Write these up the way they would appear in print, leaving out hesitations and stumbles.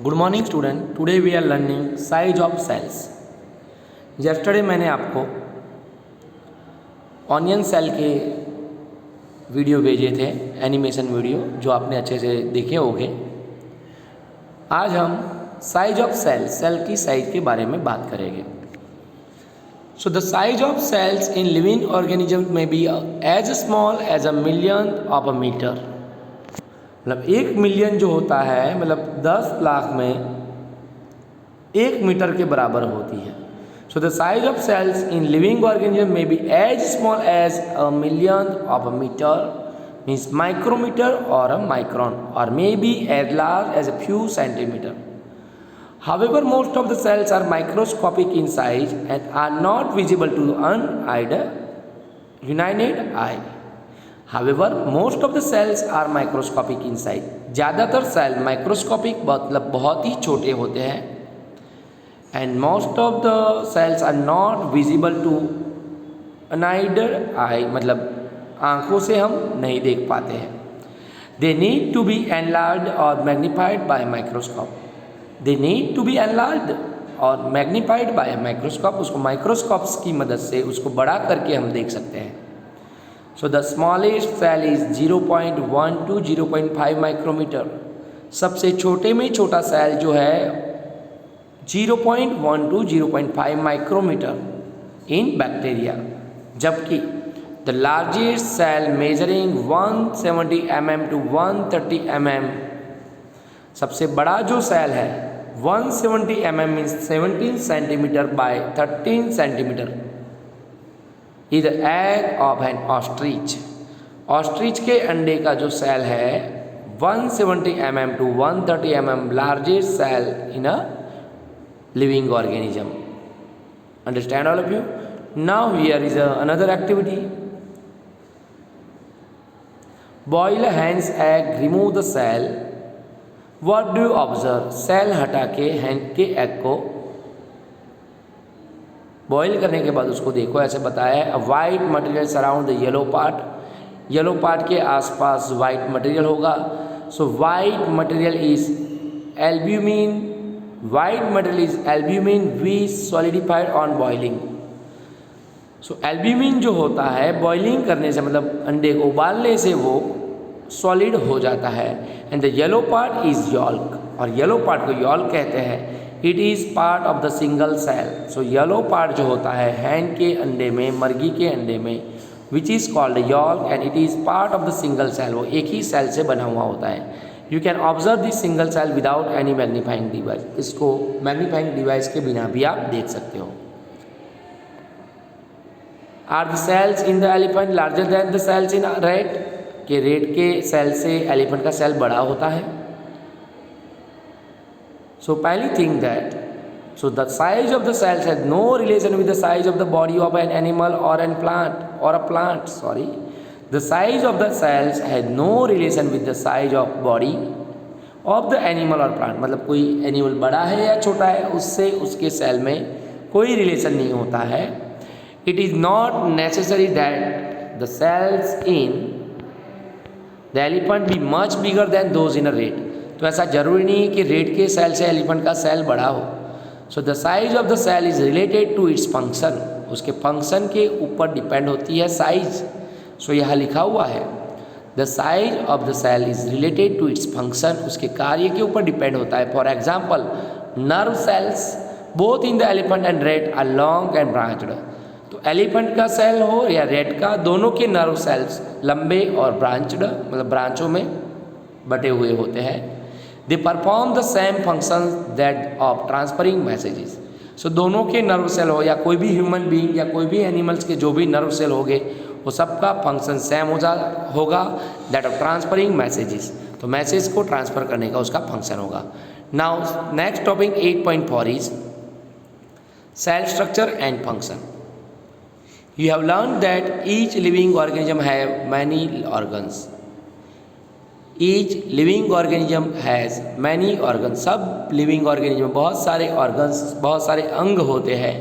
Good morning student, today we are learning size of cells. Yesterday मैंने आपको onion cell के video भेजे थे, एनिमेशन वीडियो, जो आपने अच्छे से देखे होंगे। आज हम साइज ऑफ सेल की साइज के बारे में बात करेंगे। So the size of cells in living organism may be as small as a million of a meter. मतलब 1 मिलियन जो होता है, मतलब 10 लाख में 1 मीटर के बराबर होती है। So the size of cells in living organism may be as small as a million of a meter, means micrometer और अ माइक्रॉन, और may be as large as a few centimeter. However, most of the cells are microscopic in size and are not visible to the unaided eye. However, most of the cells are microscopic in size. ज़्यादातर cell microscopic मतलब बहुत ही छोटे होते हैं, and most of the cells are not visible to unaided eye, मतलब आँखों से हम नहीं देख पाते हैं. They need to be enlarged और magnified by microscope. They need to be enlarged और मैग्नीफाइड बाय माइक्रोस्कोप. उसको माइक्रोस्कोप्स की मदद से उसको बड़ा करके हम देख सकते हैं. So the smallest cell is 0.1 to 0.5 micrometer. सबसे छोटे में छोटा सेल जो है 0.1 to 0.5 माइक्रोमीटर इन बैक्टीरिया, जबकि the largest cell measuring 170 mm to 130 mm, सबसे बड़ा जो सेल है 170 mm means 17 centimetre bye 13 centimetre, is egg of N ostrich. Ostrich के अंडे का जो सेल है 170 mm to 130 mm, largest cell in a living organism. Understand all of you? Now here is another activity. Boil hen's egg, remove the cell. What do you observe? Cell हटा के hand के egg को boil करने के बाद उसको देखो. ऐसे बताया है, white material surround the yellow part. Yellow part के आसपास वाइट मटेरियल होगा. So white material is albumin. White material is albumin which solidified on boiling. So albumin जो होता है बॉइलिंग करने से, मतलब अंडे को उबालने से, वो सॉलिड हो जाता है. And the yellow part is yolk, और येलो पार्ट को यॉल्क कहते हैं. It is part of the single cell. So yellow part जो होता है हैन के अंडे में, मुर्गी के अंडे में, which is called yolk, and it is part of the single cell. वो एक ही सेल से बना हुआ होता है. You can observe this single cell without any magnifying device. इसको मैग्नीफाइंग डिवाइस के बिना भी आप देख सकते हो. Are the cells in the elephant larger than the cells in rat? के रेट के सेल से एलिफेंट का सेल बड़ा होता है. So pahली thing that, so the size of the cells has no relation with the size of the body of an animal or a plant. Sorry, the size of the cells has no relation with the size of body of the animal or plant. मतलब कोई animal बड़ा है या छोटा है, उससे उसके cell में कोई रिलेशन नहीं होता है. It is not necessary that the cells in the elephant be much bigger than those in a rat. तो ऐसा जरूरी नहीं कि रेट के सेल से एलिफेंट का सेल बड़ा हो. So the size of the cell is related to its function. उसके फंक्शन के ऊपर डिपेंड होती है साइज. सो यहाँ लिखा हुआ है the size of the cell is related to its function. उसके कार्य के ऊपर डिपेंड होता है. For example, nerve cells both in the elephant and rat are long and branched. तो एलिफेंट का सेल हो या रेट का, दोनों के नर्व सेल्स लंबे और ब्रांच्ड, मतलब ब्रांचों में बटे हुए होते हैं. They perform the same function that of transferring messages. So दोनों के नर्व सेल हो, या कोई भी ह्यूमन बीइंग या कोई भी एनिमल्स के जो भी नर्व सेल होंगे, वो सबका फंक्शन सेम होगा, दैट ऑफ ट्रांसफरिंग मैसेजेस. तो मैसेज को ट्रांसफ़र करने का उसका फंक्शन होगा. Now next topic 8.4 is cell structure and function. You have learn that each living organism have many organs. Each living organism has many organ. सब living organism में बहुत सारे ऑर्गन्स, बहुत सारे अंग होते हैं.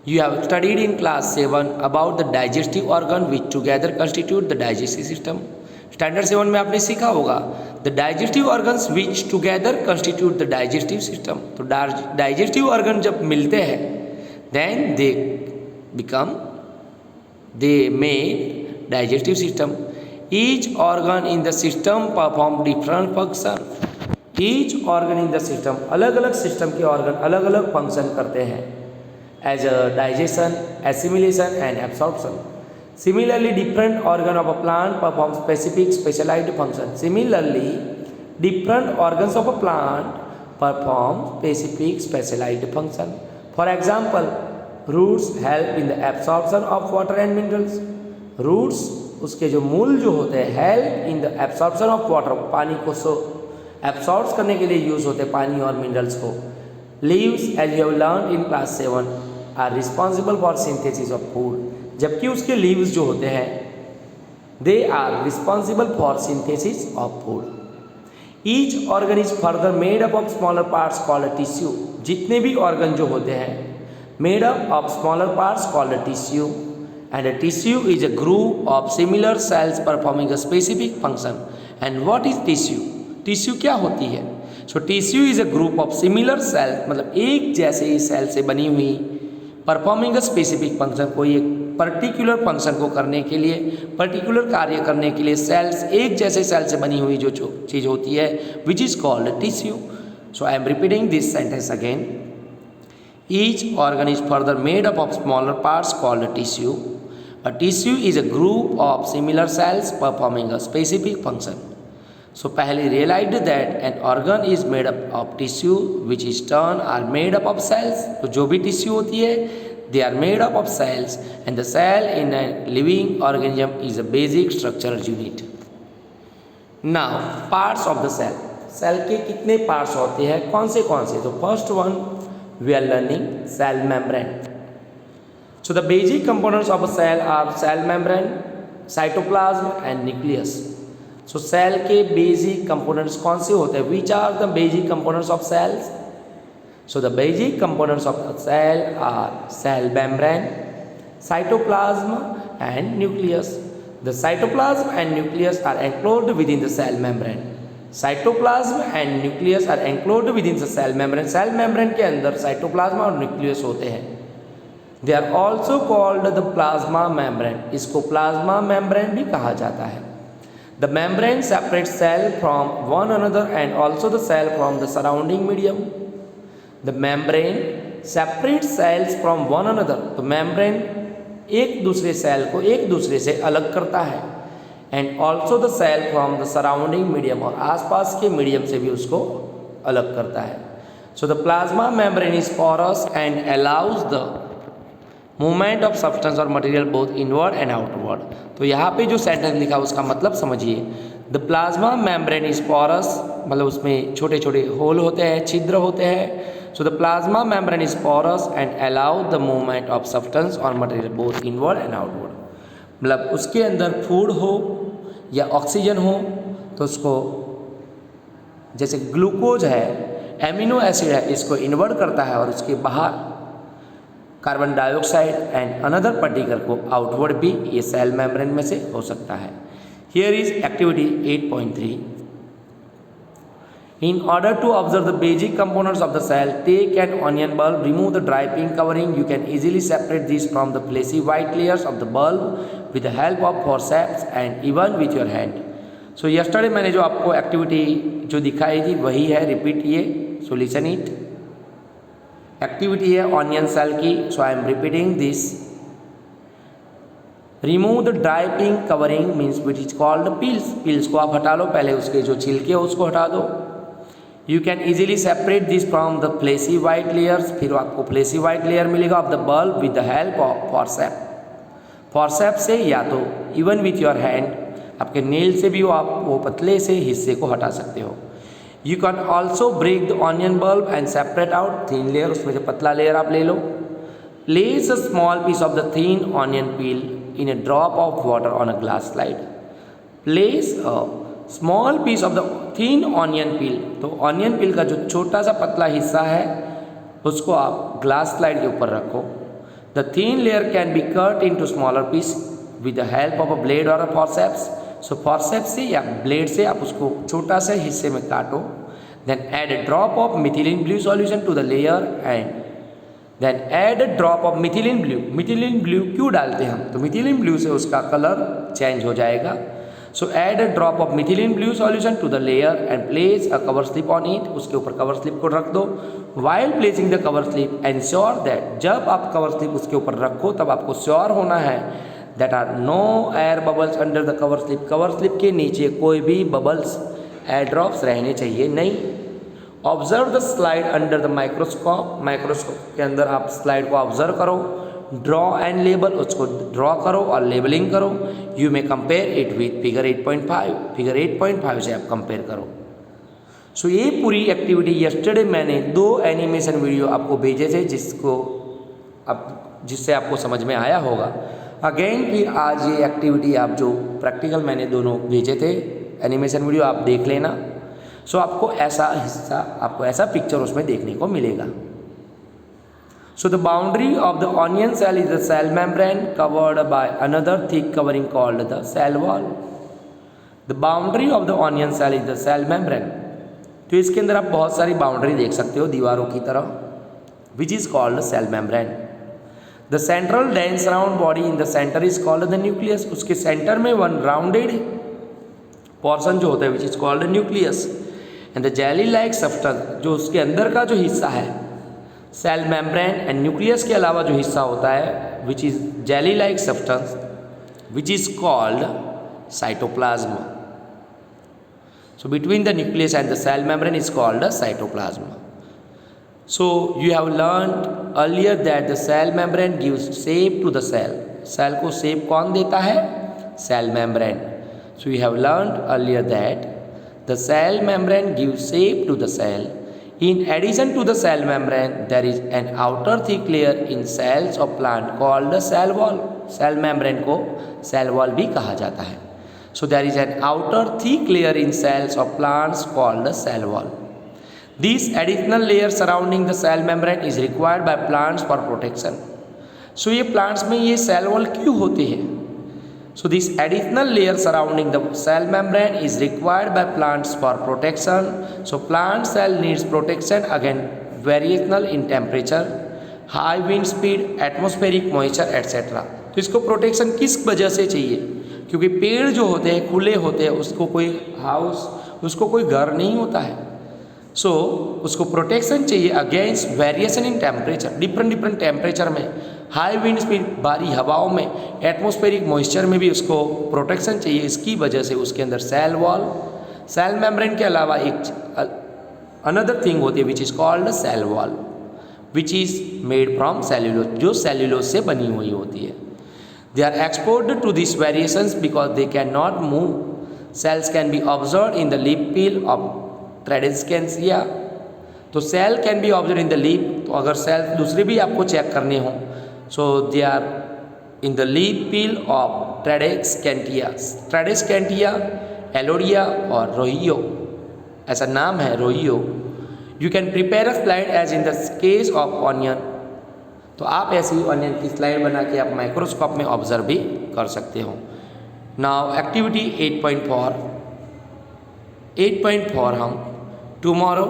You have studied in class 7 about the digestive organ which together constitute the digestive system. Standard 7 में आपने सीखा होगा the digestive organs which together constitute the digestive system. तो डाइजेस्टिव ऑर्गन जब मिलते हैं then they make digestive system. Each organ in the system perform different function. Each organ in the system, अलग अलग सिस्टम के ऑर्गन अलग अलग function करते हैं as a digestion, assimilation and absorption. Similarly, different organ of a plant perform specific specialized function. Similarly, different organs of a plant perform specific specialized function. For example, roots help in the absorption of water and minerals. Roots उसके जो मूल जो होते हैं help in the absorption of water, पानी को absorb करने के लिए यूज होते हैं पानी और मिनरल्स को। Leaves, as you have learned in class 7, are responsible for synthesis of food. जबकि उसके लीव्स जो होते हैं they are responsible for synthesis of food. Each organ is further made up of smaller parts called tissue. जितने भी organ जो होते हैं made up of smaller parts called tissue, and a tissue is a group of similar cells performing a specific function. And what is tissue? Tissue क्या होती है? So tissue is a group of similar cell, मतलब एक जैसे ही cell से बनी हुई, performing a specific function, कोई एक पर्टिकुलर फंक्शन को करने के लिए, पर्टिकुलर कार्य करने के लिए सेल्स, एक जैसे सेल से बनी हुई जो चीज़ होती है which is called tissue. So I am repeating this sentence again. Each organ is further made up of smaller parts called tissue. A tissue is a group of similar cells performing a specific function. So पहले realize that an organ is made up of tissue which is turn are made up of cells. तो जो भी tissue होती है they are made up of cells, and the cell in a living organism is a basic structural unit. Now parts of the cell. Cell के कितने parts होते हैं, कौन से? तो first one we are learning cell membrane. So the basic components of a cell are cell membrane, cytoplasm and nucleus. So cell के basic components कौन से होते हैं? Which are the basic components of cells? So the basic components of a cell are cell membrane, cytoplasm and nucleus. The cytoplasm and nucleus are enclosed within the cell membrane. Cytoplasm and nucleus are enclosed within the cell membrane. Cell membrane के अंदर cytoplasm और nucleus होते हैं। They are also called the plasma membrane. इसको plasma membrane भी कहा जाता है। The membrane separates cell from one another and also the cell from the surrounding medium. The membrane separates cells from one another. तो membrane एक दूसरे cell को एक दूसरे से अलग करता है, and also the cell from the surrounding medium, और आसपास के मीडियम से भी उसको अलग करता है। So the plasma membrane is porous and allows the movement of substance और material both inward and outward. तो यहाँ पे जो सेंटेंस लिखा उसका मतलब समझिए। The plasma membrane is porous, मतलब उसमें छोटे छोटे होल होते हैं, छिद्र होते हैं। So the plasma membrane is porous and allow the movement of substance और material both inward and outward. मतलब उसके अंदर फूड हो या ऑक्सीजन हो तो उसको, जैसे ग्लूकोज है, एमिनो एसिड है, इसको इनवर्ड करता है और उसके बाहर carbon dioxide and another particle को आउटवर्ड भी ये सेल मेम्ब्रेन में से हो सकता है। Here is activity 8.3. In order to observe the basic components of the cell, take an onion bulb, remove the dry pink covering. You can easily separate these from the fleecy white layers of the bulb with the help of forceps and even with your hand. So yesterday मैंने जो आपको activity जो दिखाई थी वही है, repeat ये, so listen it. Activity है ऑनियन सेल की, so I am repeating this. Remove the dry pink covering means which is called peels. Peels को आप हटा लो, पहले उसके जो छिलके हो उसको हटा दो। You can easily separate this from the fleshy white layers, फिर आपको फ्लेसी वाइट लेयर मिलेगा of the bulb with the help of forcep. Forcep से या तो इवन विथ योर हैंड, आपके नेल से भी आप वो पतले से हिस्से को हटा सकते हो। You can also break the onion bulb and separate out thin layer, उसमें से पतला लेयर आप ले लो। Place a small piece of the thin onion peel in a drop of water on a glass slide. Place a small piece of the thin onion peel. तो onion पील का जो छोटा सा पतला हिस्सा है उसको आप ग्लास स्लाइड के ऊपर रखो। The thin layer can be cut into smaller piece with the help of a blade or a forceps. So forceps से या ब्लेड से आप उसको छोटा से हिस्से में काटो। Then add a drop of methylene blue solution to the layer and then add a drop of methylene blue. Methylene blue क्यों डालते हैं हम? तो मिथिलीन ब्लू से उसका कलर चेंज हो जाएगा। So add a drop of methylene blue solution to the layer and place a cover slip on it. उसके ऊपर कवर स्लिप को रख दो। While placing the cover slip ensure that, जब आप कवर स्लिप उसके ऊपर रखो तब आपको श्योर होना है that are no air bubbles under the cover slip. Cover slip के नीचे कोई भी बबल्स, एयर ड्रॉप्स रहने चाहिए नहीं। Observe the slide under the microscope. Microscope के अंदर आप स्लाइड को ऑब्जर्व करो। ड्रॉ एंड लेबल, उसको ड्रॉ करो और लेबलिंग करो। You may compare it with figure 8.5। Figure 8.5 से आप कंपेयर करो। सो ये पूरी एक्टिविटी यस्टरडे मैंने 2 एनिमेशन वीडियो आपको भेजे थे जिससे आपको समझ में आया होगा। अगेन फिर आज ये एक्टिविटी आप जो प्रैक्टिकल मैंने दोनों भेजे थे एनिमेशन वीडियो आप देख लेना। सो आपको ऐसा पिक्चर उसमें देखने को मिलेगा। So the boundary of the onion cell is the cell membrane covered by another thick covering called the cell wall. The boundary of the onion cell is the cell membrane. तो इसके अंदर आप बहुत सारी बाउंड्री देख सकते हो दीवारों की तरह, which is called cell membrane. The central dense round body in the center is called the nucleus. उसके सेंटर में one rounded portion जो होता है which is called the nucleus. And the jelly-like substance जो उसके अंदर का जो हिस्सा है सेल मेम्ब्रेन एंड न्यूक्लियस के अलावा जो हिस्सा होता है which is jelly like substance which is called cytoplasm. So between the nucleus and the cell membrane is called cytoplasm. So you have learned earlier that the cell membrane gives shape to the cell. Cell को shape कौन देता है? Cell membrane. So you have learned earlier that the cell membrane gives shape to the cell. In addition to the cell membrane, there is an outer thick layer in cells of plant called the cell wall. Cell membrane को cell wall भी कहा जाता है. So there is an outer thick layer in cells of plants called the cell wall. This additional layer surrounding the cell membrane is required by plants for protection. So ये plants में ये cell wall क्यों होते हैं? So this additional layer surrounding the cell membrane is required by plants for protection. So plant cell needs protection against variational in temperature, high wind speed, atmospheric moisture, etc. तो इसको protection किस वजह से चाहिए? क्योंकि पेड़ जो होते हैं खुले होते हैं, उसको कोई हाउस, उसको कोई घर नहीं होता है। सो उसको प्रोटेक्शन चाहिए against variation in temperature, different temperature में, हाई विंड स्पीड, भारी हवाओं में, एटमॉस्फेरिक मॉइस्चर में भी उसको प्रोटेक्शन चाहिए। इसकी वजह से उसके अंदर सेल वॉल, सेल मेम्ब्रेन के अलावा एक अनदर थिंग होती है which is called cell wall which is made from cellulose, जो सेल्यूलोज से बनी हुई होती है। They are exposed to this variations because they can not move. Cells can be observe in the leaf peel of tradescantia. तो cell can be observe in the leaf, तो अगर cell दूसरे भी आपको चेक करने हो, so they are in the leaf peel of tradescantia. Tradescantia, Elodea और rhoeo, ऐसा नाम है rhoeo. You can prepare a slide as in the case of onion. तो आप ऐसी ऑनियन की स्लाइड बना के आप माइक्रोस्कोप में ऑब्जर्व भी कर सकते हो. नाउ एक्टिविटी 8.4 हम टुमारो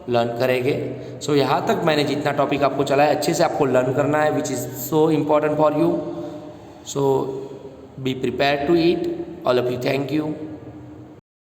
लर्न करेंगे. सो यहाँ तक मैंने जितना टॉपिक आपको चला है अच्छे से आपको लर्न करना है which is so important for you. So be prepare to it. All of you, thank you.